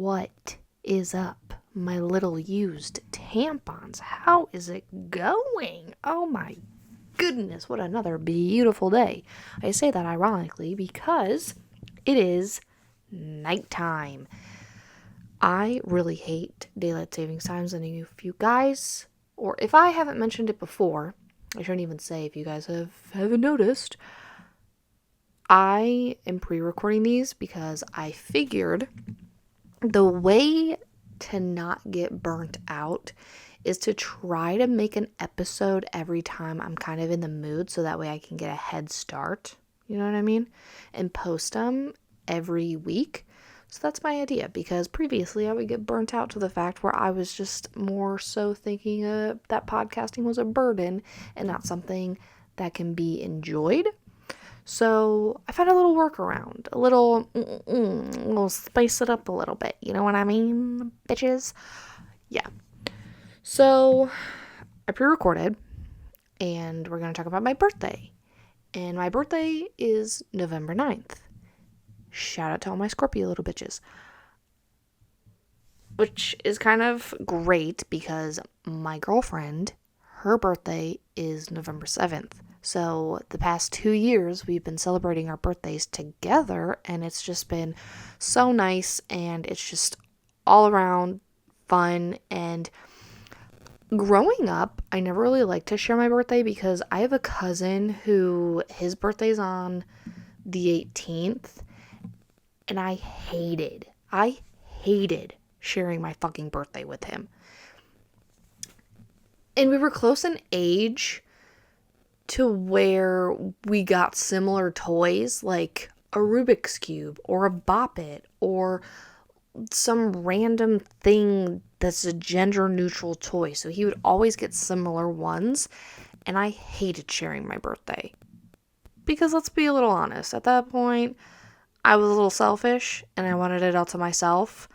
What is up, my little used tampons? How is it going? Oh my goodness, what another beautiful day. I say that ironically because it is nighttime. I really hate daylight savings times, and if you guys, or if I haven't mentioned it before, I shouldn't even say if you guys haven't noticed, I am pre-recording these because I figured the way to not get burnt out is to try to make an episode every time I'm kind of in the mood, so that way I can get a head start, you know what I mean, and post them every week. So that's my idea, because previously I would get burnt out to the fact where I was just more so thinking that podcasting was a burden and not something that can be enjoyed. So I found a little workaround, a little spice it up a little bit. You know what I mean, bitches? Yeah. So I pre-recorded, and we're going to talk about my birthday. And my birthday is November 9th. Shout out to all my Scorpio little bitches. Which is kind of great because my girlfriend, her birthday is November 7th. So the past 2 years, we've been celebrating our birthdays together, and it's just been so nice, and it's just all around fun. And growing up, I never really liked to share my birthday because I have a cousin who his birthday's on the 18th, and I hated sharing my fucking birthday with him. And we were close in age to where we got similar toys, like a Rubik's Cube or a Bop It or some random thing that's a gender neutral toy. So he would always get similar ones, and I hated sharing my birthday. Because let's be a little honest, at that point, I was a little selfish and I wanted it all to myself.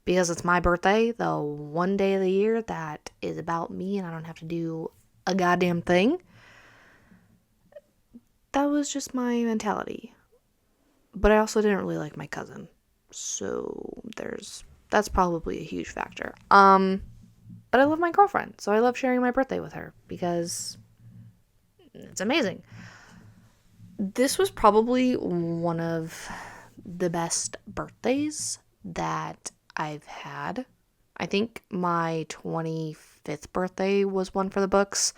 Because it's my birthday, the one day of the year that is about me and I don't have to do a goddamn thing. That was just my mentality. But I also didn't really like my cousin. So that's probably a huge factor. But I love my girlfriend, so I love sharing my birthday with her because it's amazing. This was probably one of the best birthdays that I've had. I think my 25th birthday was one for the books,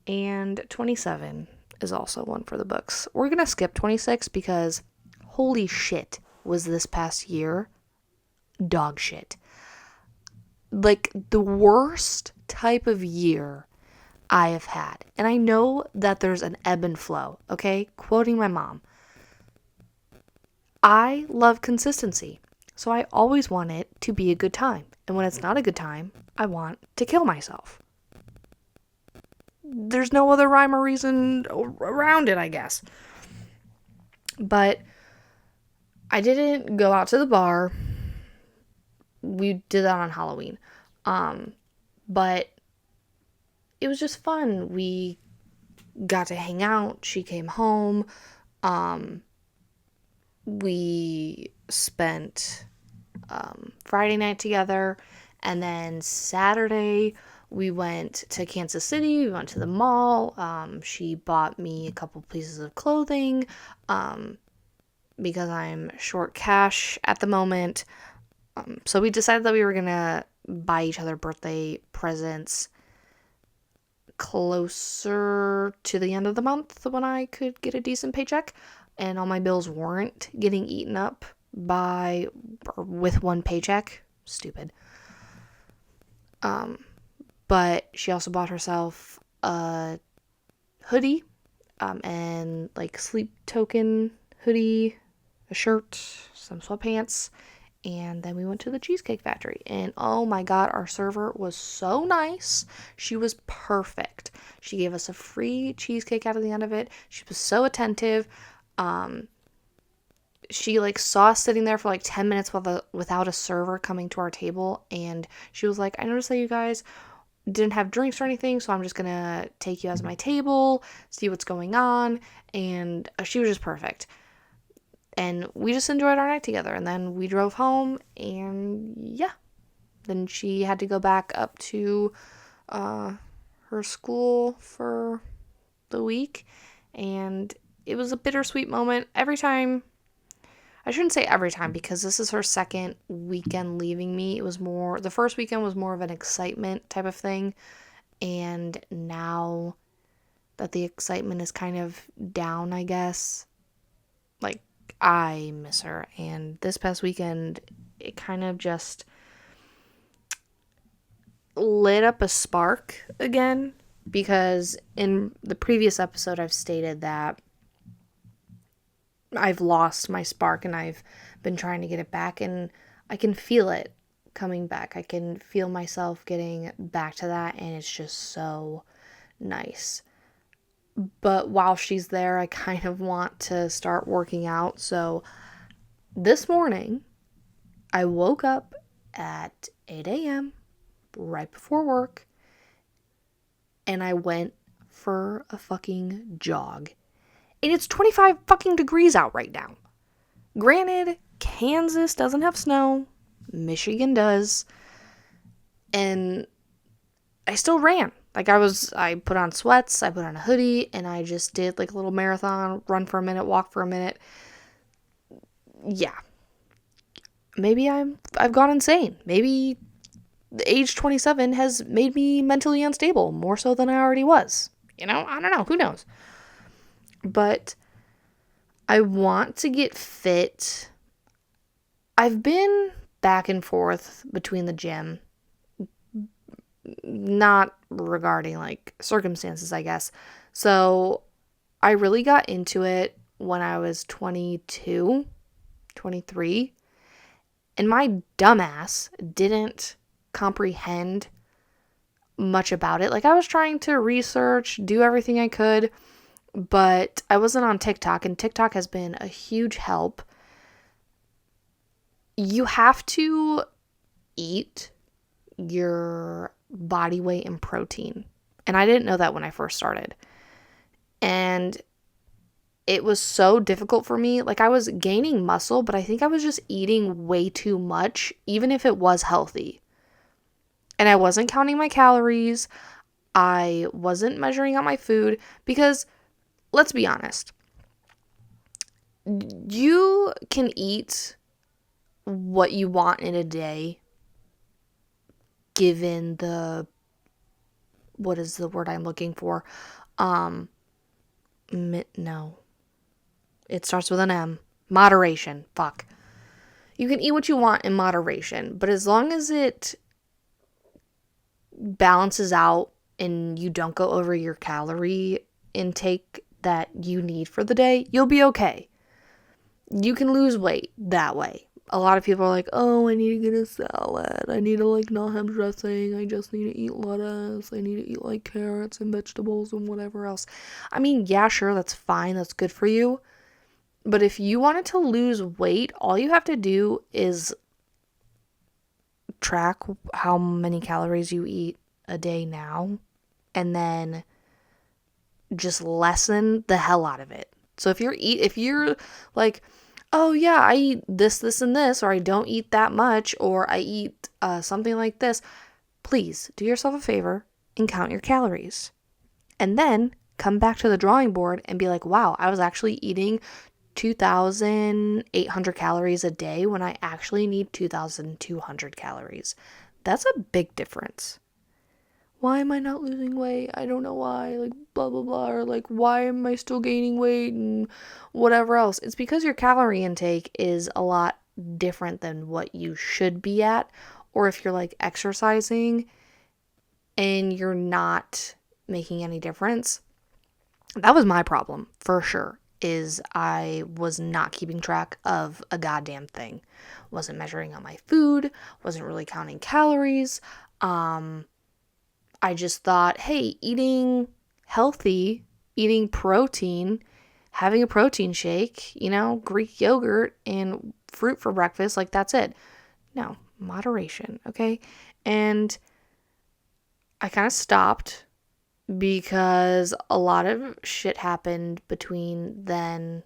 and 27 is also one for the books. We're gonna skip 26 because holy shit, was this past year dog shit. Like the worst type of year I have had. And I know that there's an ebb and flow, okay? Quoting my mom. I love consistency. So I always want it to be a good time. And when it's not a good time, I want to kill myself. There's no other rhyme or reason around it, I guess. But I didn't go out to the bar. We did that on Halloween. But it was just fun. We got to hang out. She came home. We spent Friday night together, and then Saturday we went to Kansas City. We went to the mall. She bought me a couple pieces of clothing because I'm short cash at the moment. So we decided that we were gonna buy each other birthday presents closer to the end of the month when I could get a decent paycheck and all my bills weren't getting eaten up with one paycheck. Stupid. But she also bought herself a hoodie, and like sleep token hoodie, a shirt, some sweatpants, and then we went to the Cheesecake Factory. And oh my god, our server was so nice. She was perfect. She gave us a free cheesecake out of the end of it. She was so attentive. She like saw us sitting there for like 10 minutes without a server coming to our table, and she was like, I noticed that you guys didn't have drinks or anything, so I'm just gonna take you as my table, see what's going on. And she was just perfect. And we just enjoyed our night together. And then we drove home, and yeah. Then she had to go back up to her school for the week. And it was a bittersweet moment. Every time, I shouldn't say every time, because this is her second weekend leaving me. It was more, the first weekend was more of an excitement type of thing. And now that the excitement is kind of down, I guess, like, I miss her. And this past weekend, it kind of just lit up a spark again, because in the previous episode I've stated that I've lost my spark and I've been trying to get it back, and I can feel it coming back. I can feel myself getting back to that, and it's just so nice. But while she's there, I kind of want to start working out. So this morning, I woke up at 8 a.m. right before work, and I went for a fucking jog. And it's 25 fucking degrees out right now. Granted, Kansas doesn't have snow. Michigan does. And I still ran. Like, I put on sweats, I put on a hoodie, and I just did like a little marathon, run for a minute, walk for a minute. Yeah. Maybe I've gone insane. Maybe the age 27 has made me mentally unstable, more so than I already was. I don't know. Who knows? But I want to get fit. I've been back and forth between the gym, not regarding like circumstances, I guess. So I really got into it when I was 22, 23, and my dumbass didn't comprehend much about it. Like, I was trying to research, do everything I could, but I wasn't on TikTok, and TikTok has been a huge help. You have to eat your body weight in protein. And I didn't know that when I first started. And it was so difficult for me. Like, I was gaining muscle, but I think I was just eating way too much, even if it was healthy. And I wasn't counting my calories. I wasn't measuring out my food, because let's be honest. You can eat what you want in a day, given the, what is the word I'm looking for? No. It starts with an M. Moderation. Fuck. You can eat what you want in moderation, but as long as it balances out and you don't go over your calorie intake that you need for the day, you'll be okay. You can lose weight that way. A lot of people are like, oh, I need to get a salad. I need to like not have dressing. I just need to eat lettuce. I need to eat like carrots and vegetables and whatever else. I mean, yeah, sure, that's fine. That's good for you. But if you wanted to lose weight, all you have to do is track how many calories you eat a day now, and then just lessen the hell out of it. So if you're like, oh yeah, I eat this, and this, or I don't eat that much, or I eat something like this, please do yourself a favor and count your calories. And then come back to the drawing board and be like, wow, I was actually eating 2,800 calories a day when I actually need 2,200 calories. That's a big difference. Why am I not losing weight? I don't know why, like blah blah blah, or like why am I still gaining weight and whatever else. It's because your calorie intake is a lot different than what you should be at, or if you're like exercising and you're not making any difference. That was my problem for sure, is I was not keeping track of a goddamn thing. Wasn't measuring out my food, wasn't really counting calories. I just thought, hey, eating healthy, eating protein, having a protein shake, Greek yogurt and fruit for breakfast, like that's it. No, moderation, okay? And I kind of stopped because a lot of shit happened between then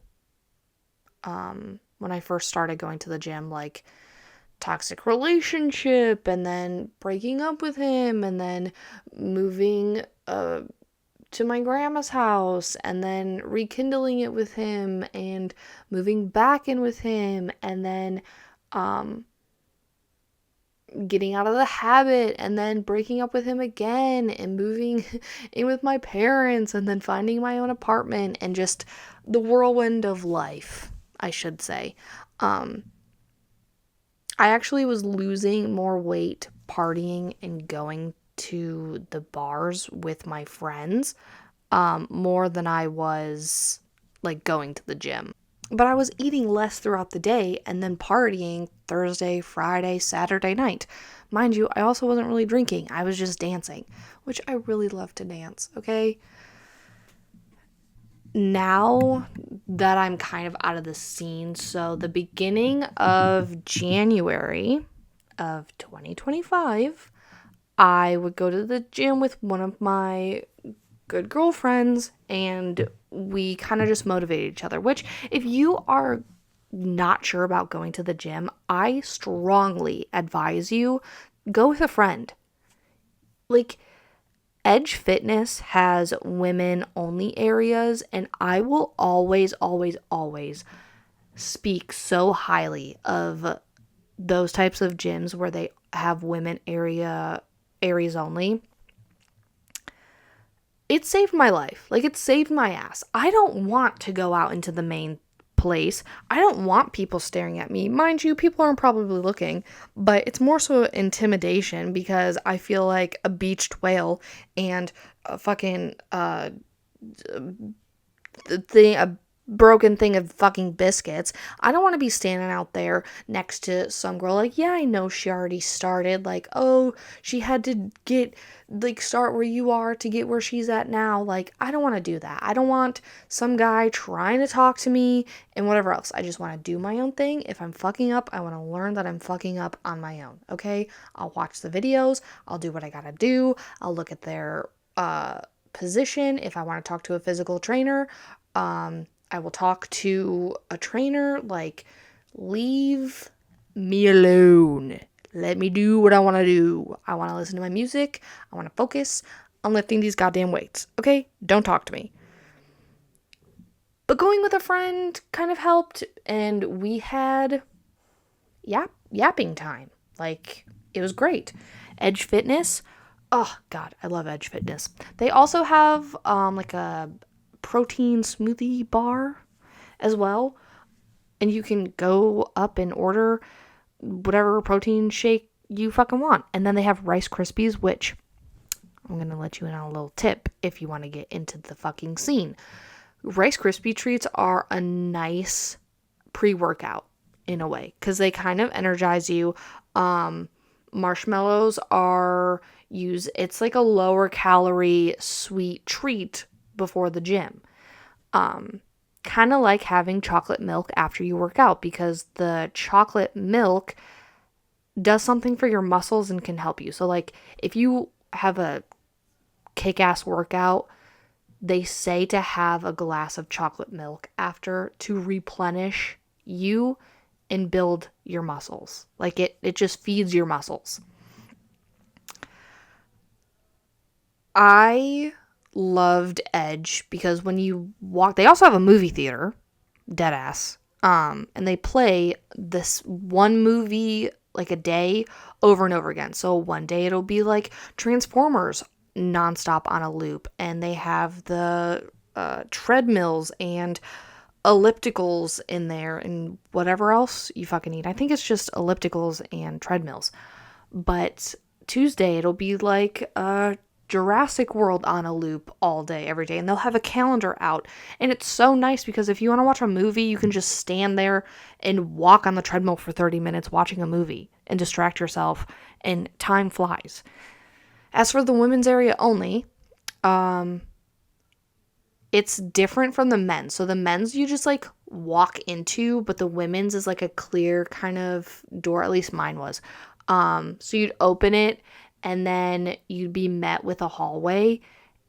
when I first started going to the gym, like toxic relationship, and then breaking up with him, and then moving to my grandma's house, and then rekindling it with him, and moving back in with him, and then getting out of the habit, and then breaking up with him again, and moving in with my parents, and then finding my own apartment, and just the whirlwind of life, I should say. I actually was losing more weight partying and going to the bars with my friends, more than I was like going to the gym. But I was eating less throughout the day and then partying Thursday, Friday, Saturday night. Mind you, I also wasn't really drinking. I was just dancing, which I really love to dance, okay? Now that I'm kind of out of the scene, so the beginning of January of 2025, I would go to the gym with one of my good girlfriends, and we kind of just motivated each other, which if you are not sure about going to the gym, I strongly advise you go with a friend. Like, Edge Fitness has women only areas, and I will always, always, always speak so highly of those types of gyms where they have women areas only. It saved my life. Like, it saved my ass. I don't want to go out into the main place. I don't want people staring at me. Mind you, people aren't probably looking, but it's more so intimidation because I feel like a beached whale and a fucking a broken thing of fucking biscuits. I don't want to be standing out there next to some girl like, yeah, I know she already started. Like, oh, she had to start where you are to get where she's at now. Like, I don't want to do that. I don't want some guy trying to talk to me and whatever else. I just want to do my own thing. If I'm fucking up, I want to learn that I'm fucking up on my own. Okay? I'll watch the videos. I'll do what I gotta do. I'll look at their position. If I want to talk to a physical trainer, I will talk to a trainer. Like, leave me alone. Let me do what I want to do. I want to listen to my music. I want to focus on lifting these goddamn weights. Okay? Don't talk to me. But going with a friend kind of helped, and we had yapping time. Like, it was great. Edge Fitness. Oh, God, I love Edge Fitness. They also have like a protein smoothie bar as well, and you can go up and order whatever protein shake you fucking want. And then they have Rice Krispies, which I'm gonna let you in on a little tip if you want to get into the fucking scene. Rice Krispie treats are a nice pre-workout in a way because they kind of energize you. Marshmallows are used, it's like a lower calorie sweet treat before the gym. Kind of like having chocolate milk after you work out because the chocolate milk does something for your muscles and can help you. So, like, if you have a kick-ass workout, they say to have a glass of chocolate milk after to replenish you and build your muscles. Like, it just feeds your muscles. I loved Edge because when you walk, they also have a movie theater, deadass. And they play this one movie like a day over and over again. So one day it'll be like Transformers nonstop on a loop, and they have the treadmills and ellipticals in there and whatever else you fucking need. I think it's just ellipticals and treadmills. But Tuesday it'll be like Jurassic World on a loop all day, every day. And they'll have a calendar out. And it's so nice because if you want to watch a movie, you can just stand there and walk on the treadmill for 30 minutes watching a movie and distract yourself, and time flies. As for the women's area only, it's different from the men's. So the men's you just like walk into, but the women's is like a clear kind of door, at least mine was. So you'd open it, and then you'd be met with a hallway,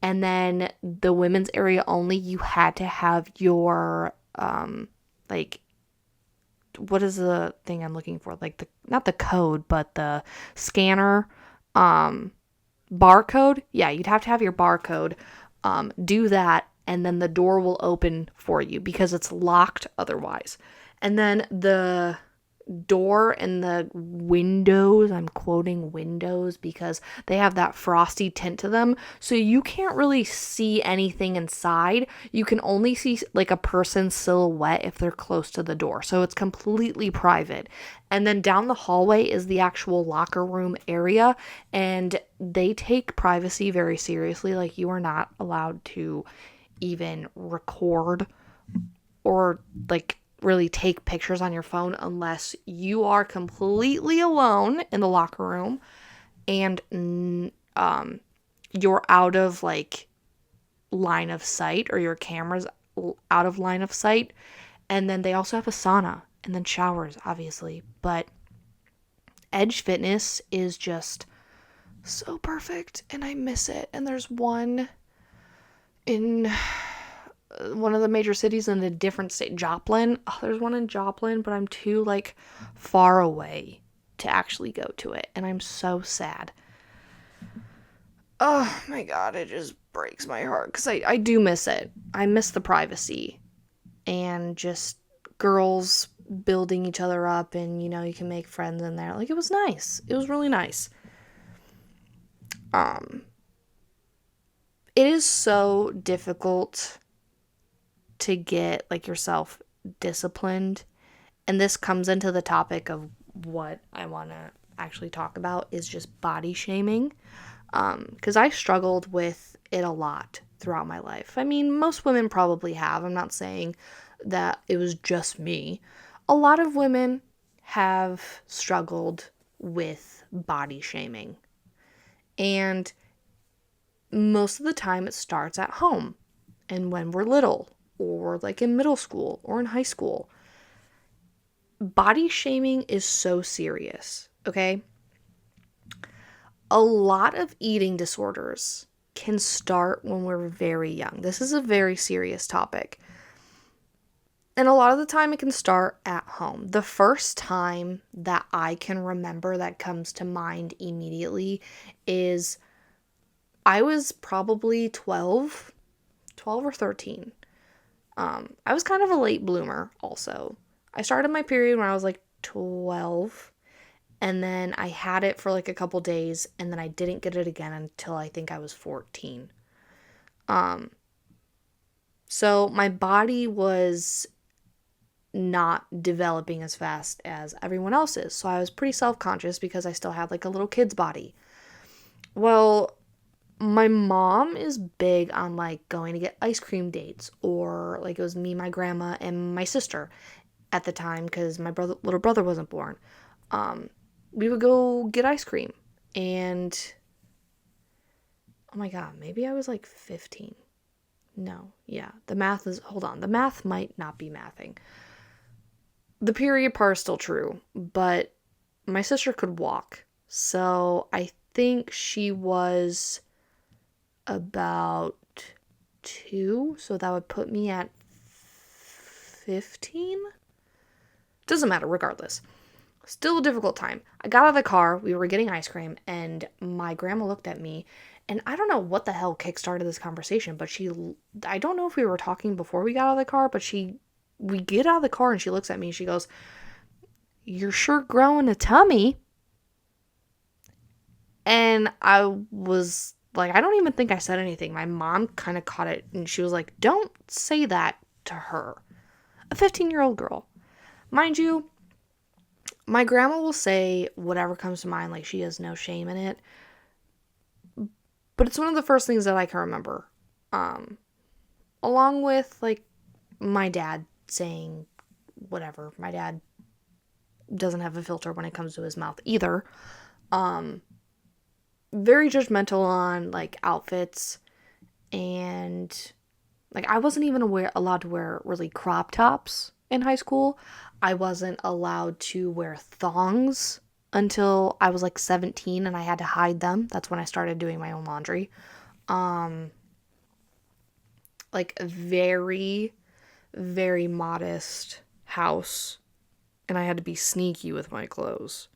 and then the women's area only, you had to have your, like, what is the thing I'm looking for? Like not the code, but the scanner, barcode. Yeah, you'd have to have your barcode, do that, and then the door will open for you because it's locked otherwise. And then the door and the windows, I'm quoting windows because they have that frosty tint to them, so you can't really see anything inside. You can only see like a person's silhouette if they're close to the door, so it's completely private. And then down the hallway is the actual locker room area, and they take privacy very seriously. Like, you are not allowed to even record or like really take pictures on your phone unless you are completely alone in the locker room and you're out of like line of sight, or your camera's out of line of sight. And then they also have a sauna and then showers, obviously. But Edge Fitness is just so perfect and I miss it. And there's one in one of the major cities in a different state, Joplin. Oh, there's one in Joplin, but I'm too like far away to actually go to it, and I'm so sad. Oh my god, it just breaks my heart because I do miss it. I miss the privacy and just girls building each other up, and you can make friends in there. Like, it was nice. It was really nice. It is so difficult to get like yourself disciplined, and this comes into the topic of what I want to actually talk about, is just body shaming, because I struggled with it a lot throughout my life. I mean, most women probably have. I'm not saying that it was just me. A lot of women have struggled with body shaming, and most of the time it starts at home and when we're little, or like in middle school or in high school. Body shaming is so serious, okay? A lot of eating disorders can start when we're very young. This is a very serious topic. And a lot of the time it can start at home. The first time that I can remember that comes to mind immediately is I was probably 12 or 13. I was kind of a late bloomer also. I started my period when I was like 12, and then I had it for like a couple days, and then I didn't get it again until I think I was 14. So my body was not developing as fast as everyone else's. So I was pretty self-conscious because I still had like a little kid's body. Well, my mom is big on like going to get ice cream dates, or like it was me, my grandma, and my sister at the time because my little brother wasn't born. We would go get ice cream, and oh my god, maybe I was like 15. No, yeah, the math might not be mathing. The period part is still true, but my sister could walk, so I think she was about 2, so that would put me at 15. Doesn't matter, regardless. Still a difficult time. I got out of the car, we were getting ice cream, and my grandma looked at me, and I don't know what the hell kickstarted this conversation, but I don't know if we were talking before we got out of the car, but we get out of the car and she looks at me and she goes, "You're sure growing a tummy." And I was like, I don't even think I said anything. My mom kind of caught it and she was like, "Don't say that to her." A 15-year-old girl. Mind you, my grandma will say whatever comes to mind, like she has no shame in it. But it's one of the first things that I can remember. Along with like my dad saying whatever. My dad doesn't have a filter when it comes to his mouth either. Very judgmental on like outfits, and like I wasn't even allowed to wear really crop tops in high school. I wasn't allowed to wear thongs until I was like 17 and I had to hide them. That's when I started doing my own laundry. Like a very, very modest house. and I had to be sneaky with my clothes.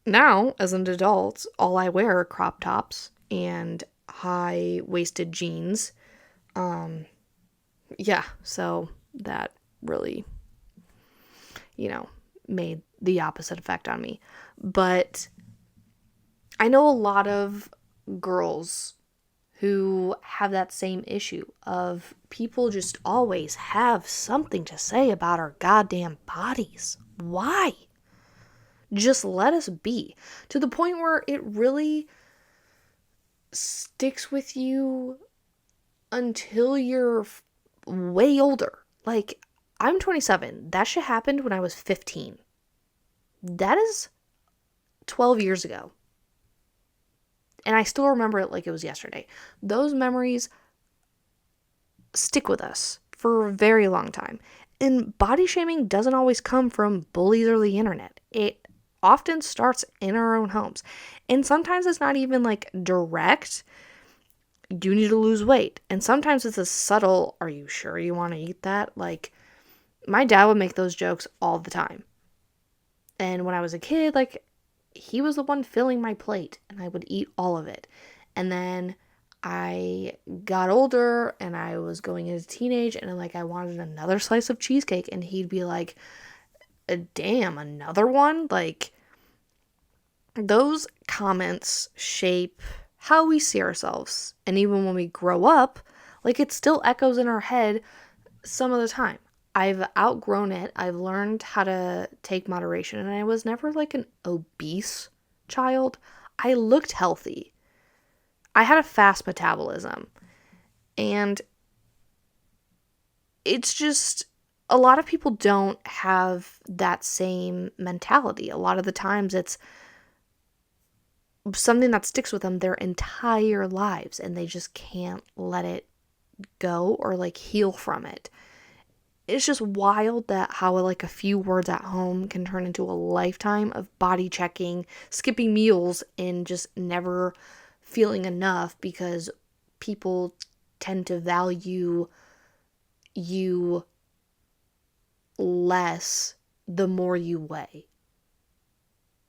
Now, as an adult, all I wear are crop tops and high-waisted jeans. Yeah, so that really, made the opposite effect on me. But I know a lot of girls who have that same issue of people just always have something to say about our goddamn bodies. Why? Just let us be. To the point where it really sticks with you until you're way older. Like, I'm 27. That shit happened when I was 15. That is 12 years ago. And I still remember it like it was yesterday. Those memories stick with us for a very long time. And body shaming doesn't always come from bullies or the internet. It often starts in our own homes. And sometimes it's not even like direct, you need to lose weight. And sometimes it's a subtle, are you sure you want to eat that? Like, my dad would make those jokes all the time. And when I was a kid, like, he was the one filling my plate and I would eat all of it. And then I got older and I was going into teenage and like I wanted another slice of cheesecake and he'd be like, damn, another one? Like, those comments shape how we see ourselves. And even when we grow up, like, it still echoes in our head some of the time. I've outgrown it. I've learned how to take moderation, and I was never like an obese child. I looked healthy. I had a fast metabolism. And it's just, a lot of people don't have that same mentality. A lot of the times it's something that sticks with them their entire lives, and they just can't let it go or like heal from it. It's just wild that how like a few words at home can turn into a lifetime of body checking, skipping meals, and just never feeling enough because people tend to value you less the more you weigh.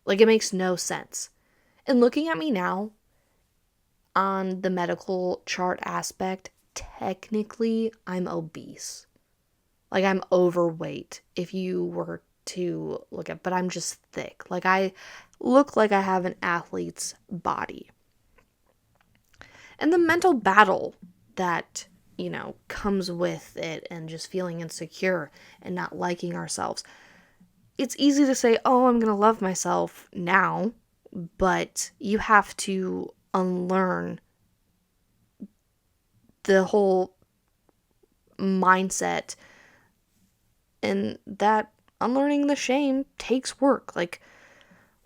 Like, it makes no sense. And looking at me now on the medical chart aspect, technically I'm obese. Like, I'm overweight if you were to look at, but I'm just thick. Like, I look like I have an athlete's body. And the mental battle that, comes with it and just feeling insecure and not liking ourselves. It's easy to say, oh, I'm going to love myself now, but you have to unlearn the whole mindset. And that unlearning the shame takes work. Like,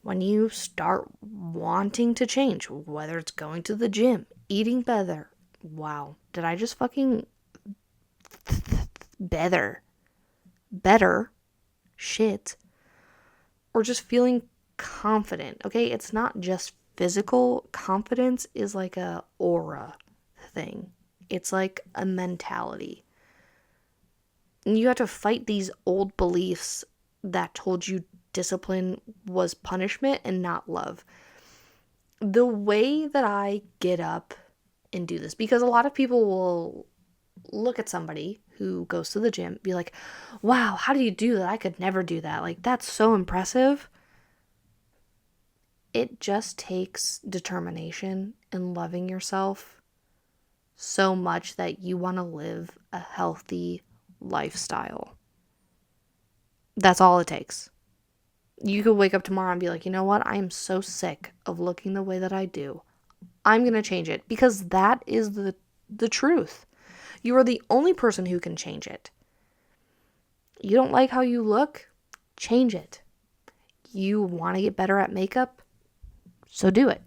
when you start wanting to change, whether it's going to the gym, eating better. Wow. Did I just fucking better shit? Or just feeling confident. Okay, it's not just physical. Confidence is like a aura thing. It's like a mentality. And you have to fight these old beliefs that told you discipline was punishment and not love. The way that I get up and do this, because a lot of people will look at somebody who goes to the gym, be like, wow, how do you do that? I could never do that. Like, that's so impressive. It just takes determination and loving yourself so much that you want to live a healthy lifestyle. That's all it takes. You could wake up tomorrow and be like, you know what? I am so sick of looking the way that I do. I'm going to change it, because that is the truth. You are the only person who can change it. You don't like how you look? Change it. You want to get better at makeup? So do it.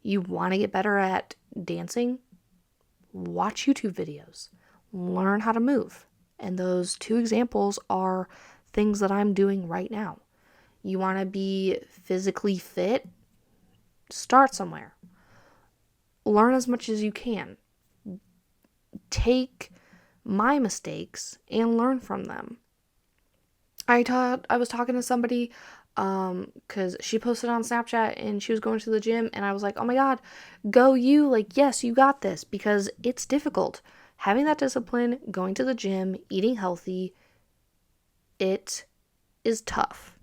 You want to get better at dancing? Watch YouTube videos. Learn how to move. And those two examples are things that I'm doing right now. You want to be physically fit? Start somewhere. Learn as much as you can. Take my mistakes and learn from them. I was talking to somebody cuz she posted on Snapchat and she was going to the gym, and I was like, "Oh my god, go you. Like, yes, you got this," because it's difficult. Having that discipline, going to the gym, eating healthy, it is tough.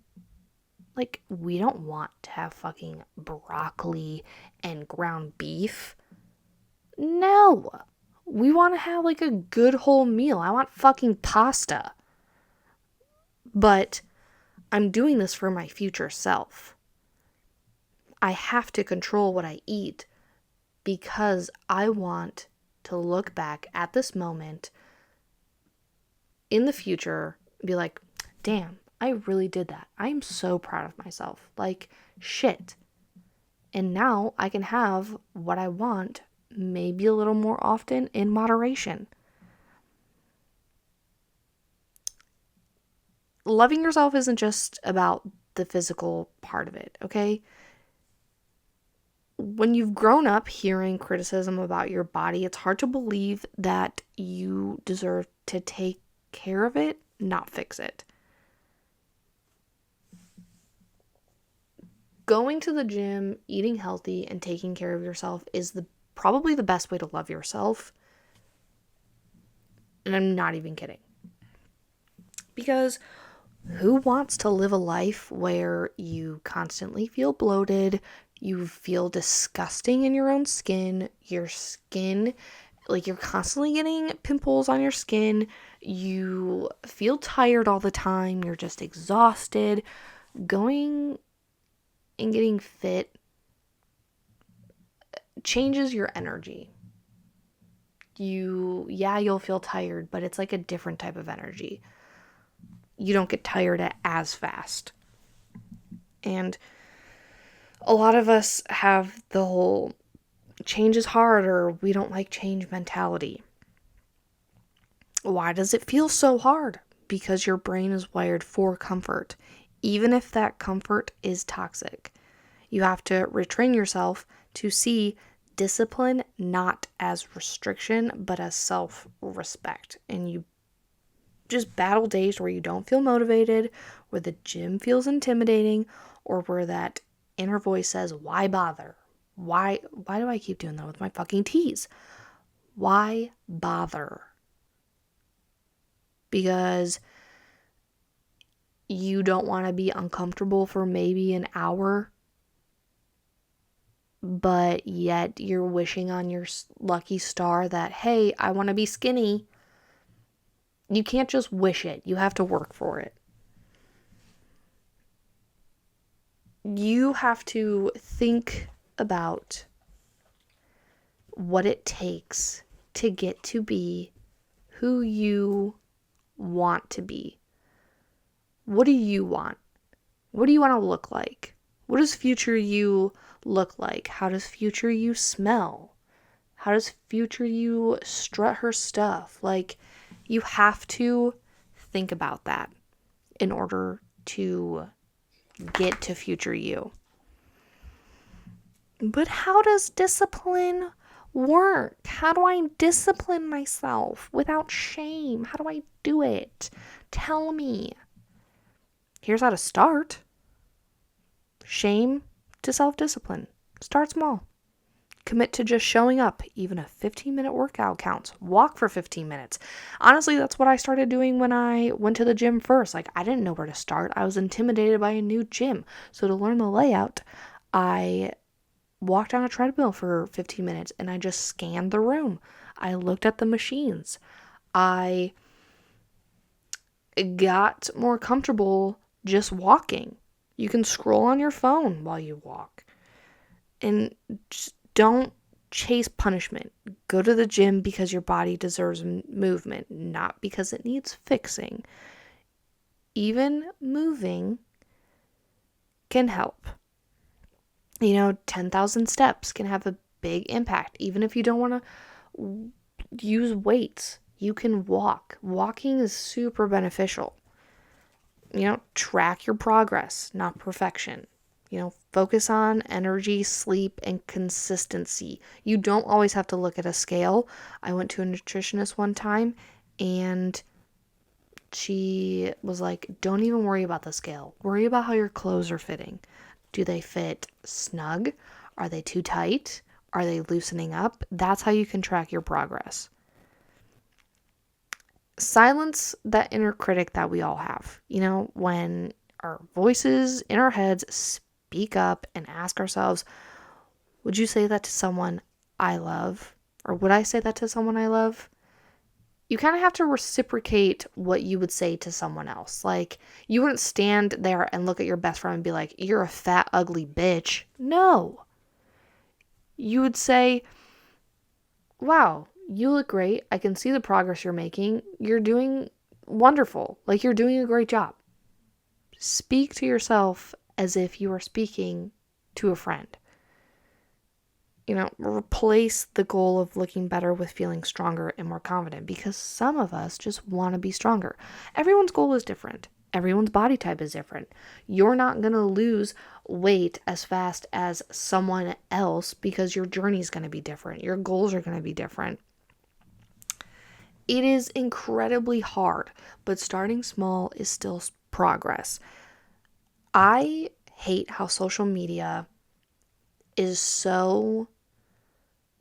Like, we don't want to have fucking broccoli and ground beef. No. We want to have like a good whole meal. I want fucking pasta. But I'm doing this for my future self. I have to control what I eat because I want to look back at this moment in the future and be like, damn, I really did that. I am so proud of myself. Like, shit. And now I can have what I want, maybe a little more often in moderation. Loving yourself isn't just about the physical part of it, okay? When you've grown up hearing criticism about your body, it's hard to believe that you deserve to take care of it, not fix it. Going to the gym, eating healthy, and taking care of yourself is probably the best way to love yourself. And I'm not even kidding. Because who wants to live a life where you constantly feel bloated, you feel disgusting in your own skin, your skin, like you're constantly getting pimples on your skin, you feel tired all the time, you're just exhausted? Going and getting fit changes your energy. You'll feel tired, but it's like a different type of energy. You don't get tired as fast. And a lot of us have the whole change is hard or we don't like change mentality. Why does it feel so hard? Because your brain is wired for comfort, even if that comfort is toxic. You have to retrain yourself to see discipline not as restriction, but as self-respect. And you just battle days where you don't feel motivated, where the gym feels intimidating, or where that inner voice says, why bother? Why do I keep doing that with my fucking T's? Why bother? Because you don't want to be uncomfortable for maybe an hour, but yet you're wishing on your lucky star that, hey, I want to be skinny. You can't just wish it. You have to work for it. You have to think about what it takes to get to be who you want to be. What do you want? What do you want to look like? What does future you look like? How does future you smell? How does future you strut her stuff? Like, you have to think about that in order to get to future you. But how does discipline work? How do I discipline myself without shame? How do I do it? Tell me. Here's how to start. Shame to self-discipline. Start small. Commit to just showing up. Even a 15-minute workout counts. Walk for 15 minutes. Honestly, that's what I started doing when I went to the gym first. Like, I didn't know where to start. I was intimidated by a new gym. So to learn the layout, I walked on a treadmill for 15 minutes and I just scanned the room. I looked at the machines. I got more comfortable just walking. You can scroll on your phone while you walk. And just don't chase punishment. Go to the gym because your body deserves movement, not because it needs fixing. Even moving can help. 10,000 steps can have a big impact. Even if you don't want to use weights, you can walk. Walking is super beneficial. Track your progress, not perfection. Focus on energy, sleep, and consistency. You don't always have to look at a scale. I went to a nutritionist one time and She was like, don't even worry about the scale. Worry about how your clothes are fitting. Do they fit snug? Are they too tight? Are they loosening up? That's how you can track your progress. Silence that inner critic that we all have. When our voices in our heads speak up and ask ourselves, would you say that to someone I love? Or would I say that to someone I love? You kind of have to reciprocate what you would say to someone else. Like, you wouldn't stand there and look at your best friend and be like, you're a fat, ugly bitch. No. You would say, wow, you look great. I can see the progress you're making. You're doing wonderful. Like, you're doing a great job. Speak to yourself as if you are speaking to a friend. Replace the goal of looking better with feeling stronger and more confident, because some of us just want to be stronger. Everyone's goal is different. Everyone's body type is different. You're not going to lose weight as fast as someone else because your journey is going to be different. Your goals are going to be different. It is incredibly hard, but starting small is still progress. I hate how social media is so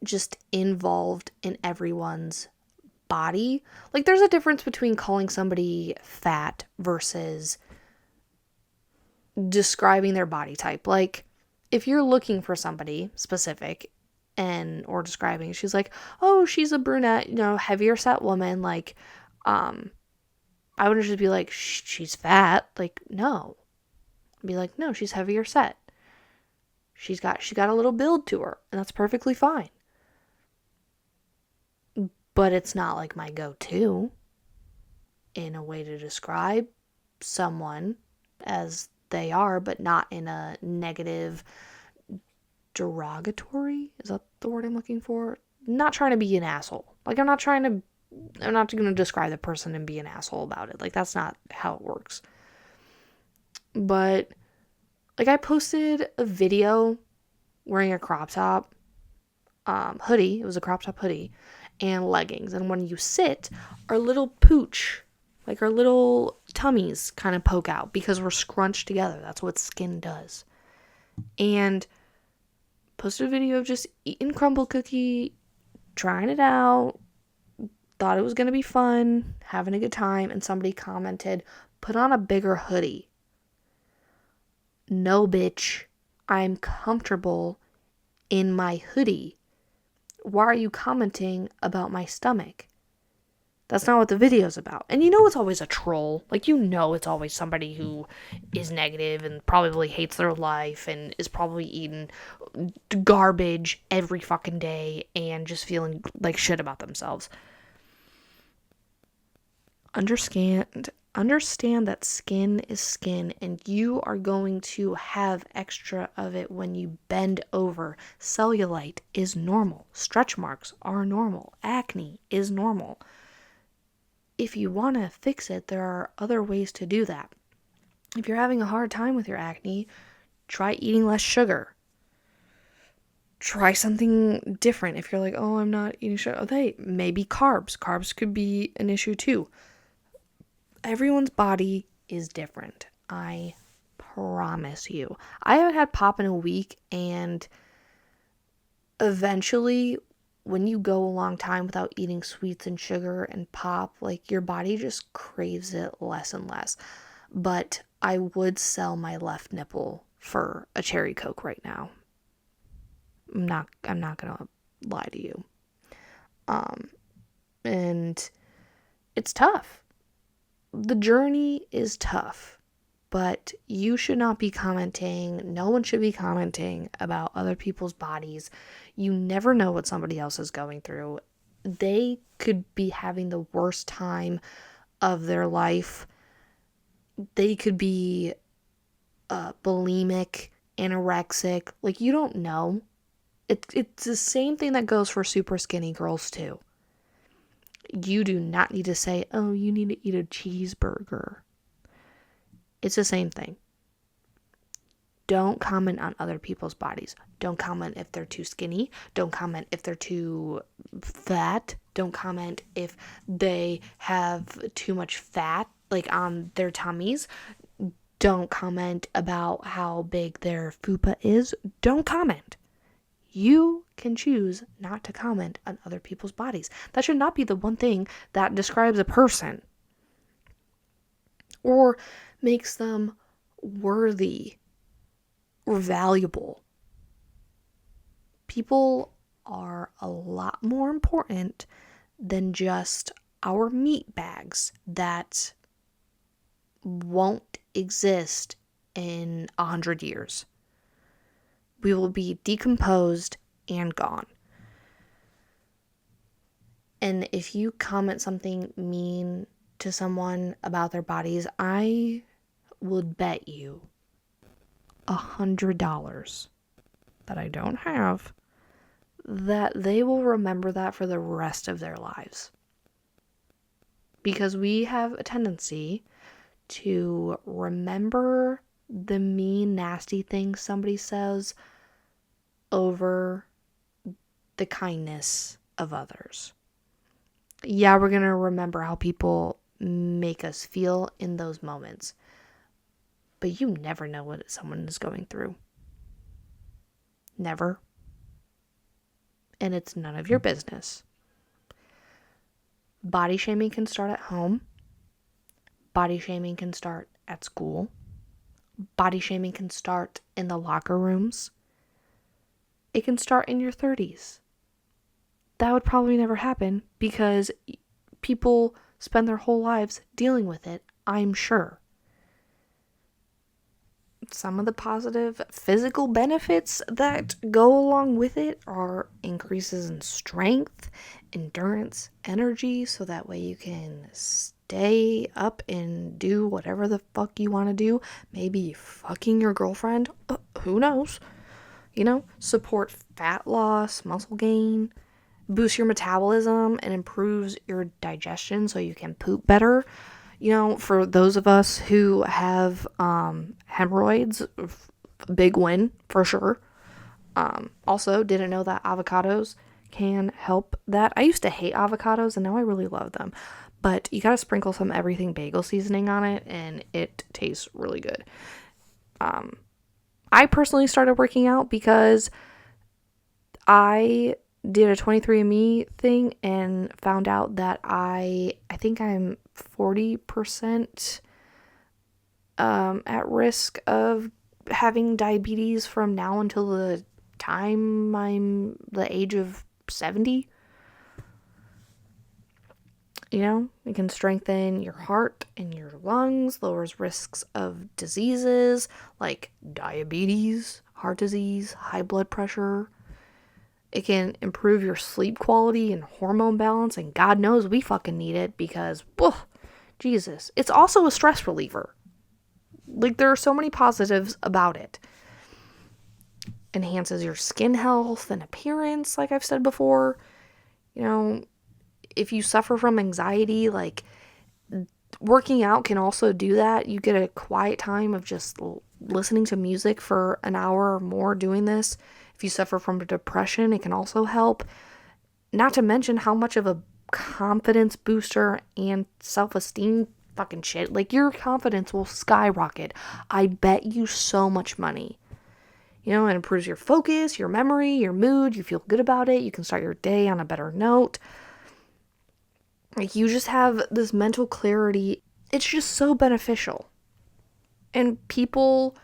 just involved in everyone's body. Like, there's a difference between calling somebody fat versus describing their body type. Like, if you're looking for somebody specific or describing, she's like, oh, she's a brunette, heavier set woman. Like, I wouldn't just be like, she's fat. Like, no. I'd be like, no, she's heavier set. She's got a little build to her, and that's perfectly fine. But it's not like my go-to in a way to describe someone as they are, but not in a negative, derogatory, is that the word I'm looking for? Not trying to be an asshole. Like, I'm not going to describe the person and be an asshole about it. Like, that's not how it works. But, like, I posted a video wearing a crop top hoodie. It was a crop top hoodie and leggings. And when you sit, our little pooch, like our little tummies kind of poke out because we're scrunched together. That's what skin does. And posted a video of just eating crumble cookie, trying it out, thought it was going to be fun, having a good time, and somebody commented, put on a bigger hoodie. No, bitch, I'm comfortable in my hoodie. Why are you commenting about my stomach? That's not what the video's about. And it's always a troll. Like, it's always somebody who is negative and probably hates their life and is probably eating garbage every fucking day and just feeling like shit about themselves. Understand that skin is skin, and you are going to have extra of it when you bend over. Cellulite is normal. Stretch marks are normal. Acne is normal. If you want to fix it, there are other ways to do that. If you're having a hard time with your acne, try eating less sugar. Try something different. If you're like, oh, I'm not eating sugar, okay, maybe carbs. Carbs could be an issue too. Everyone's body is different. I promise you. I haven't had pop in a week, and eventually, when you go a long time without eating sweets and sugar and pop, like, your body just craves it less and less. But I would sell my left nipple for a cherry Coke right now. I'm not gonna lie to you. And it's tough. The journey is tough, but you should not be commenting. No one should be commenting about other people's bodies. You never know what somebody else is going through. They could be having the worst time of their life. They could be bulimic, anorexic. Like, you don't know. It's the same thing that goes for super skinny girls too. You do not need to say, oh, you need to eat a cheeseburger. It's the same thing. Don't comment on other people's bodies. Don't comment if they're too skinny. Don't comment if they're too fat. Don't comment if they have too much fat. like on their tummies. Don't comment about how big their fupa is. Don't comment. You can choose not to comment on other people's bodies. That should not be the one thing that describes a person or makes them worthy or valuable. People are a lot more important than just our meat bags that won't exist in 100 years. We will be decomposed and gone. And if you comment something mean to someone about their bodies, I would bet you $100 that I don't have that they will remember that for the rest of their lives. Because we have a tendency to remember the mean, nasty things somebody says over the kindness of others. Yeah, we're going to remember how people make us feel in those moments. But you never know what someone is going through. Never. And it's none of your business. Body shaming can start at home. Body shaming can start at school. Body shaming can start in the locker rooms. It can start in your 30s. That would probably never happen because people spend their whole lives dealing with it, I'm sure. Some of the positive physical benefits that go along with it are increases in strength, endurance, energy, so that way you can stay up and do whatever the fuck you want to do. Maybe fucking your girlfriend, who knows? Support fat loss, muscle gain, boosts your metabolism, and improves your digestion so you can poop better. For those of us who have hemorrhoids, big win for sure. Also, didn't know that avocados can help that. I used to hate avocados and now I really love them. But you gotta sprinkle some everything bagel seasoning on it and it tastes really good. I personally started working out because I did a 23andMe thing and found out that I think I'm 40% at risk of having diabetes from now until the time I'm the age of 70. It can strengthen your heart and your lungs, lowers risks of diseases like diabetes, heart disease, high blood pressure. It can improve your sleep quality and hormone balance, and God knows we fucking need it because, Jesus. It's also a stress reliever. Like, there are so many positives about it. Enhances your skin health and appearance, like I've said before. If you suffer from anxiety, like, working out can also do that. You get a quiet time of just listening to music for an hour or more doing this. If you suffer from depression, it can also help. Not to mention how much of a confidence booster and self-esteem fucking shit. Like, your confidence will skyrocket. I bet you so much money. It improves your focus, your memory, your mood. You feel good about it. You can start your day on a better note. Like, you just have this mental clarity. It's just so beneficial. And people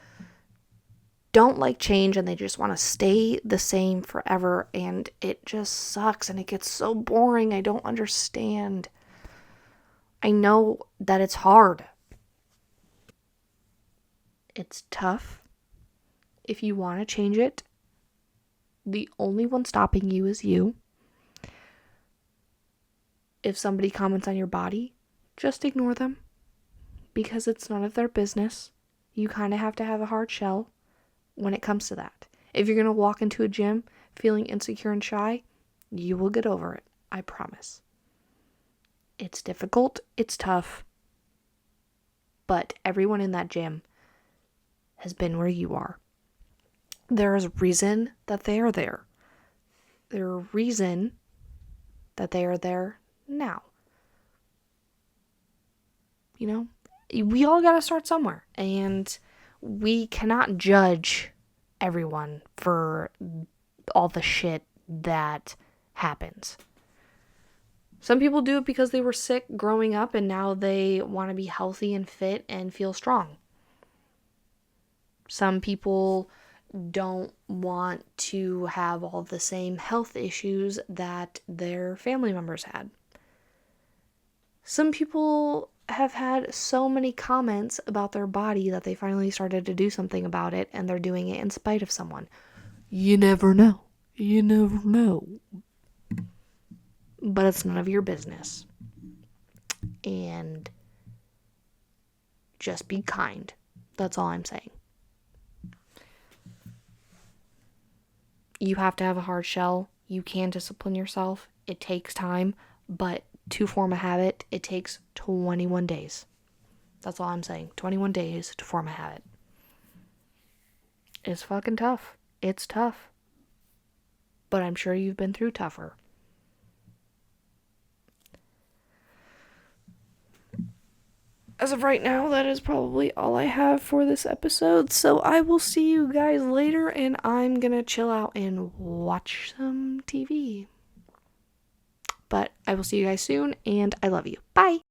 don't like change and they just want to stay the same forever, and it just sucks and it gets so boring. I don't understand. I know that it's hard. It's tough. If you want to change it, the only one stopping you is you. If somebody comments on your body, just ignore them because it's none of their business. You kind of have to have a hard shell when it comes to that. If you're going to walk into a gym feeling insecure and shy, you will get over it. I promise. It's difficult. It's tough. But everyone in that gym has been where you are. There is a reason that they are there. There's a reason that they are there now. we all got to start somewhere. And we cannot judge everyone for all the shit that happens. Some people do it because they were sick growing up and now they want to be healthy and fit and feel strong. Some people don't want to have all the same health issues that their family members had. Some people have had so many comments about their body that they finally started to do something about it, and they're doing it in spite of someone. You never know. You never know. But it's none of your business. And just be kind. That's all I'm saying. You have to have a hard shell. You can discipline yourself. It takes time, but to form a habit, it takes 21 days. That's all I'm saying. 21 days to form a habit. It's fucking tough. It's tough. But I'm sure you've been through tougher. As of right now, that is probably all I have for this episode. So I will see you guys later, and I'm gonna chill out and watch some TV. But I will see you guys soon, and I love you. Bye!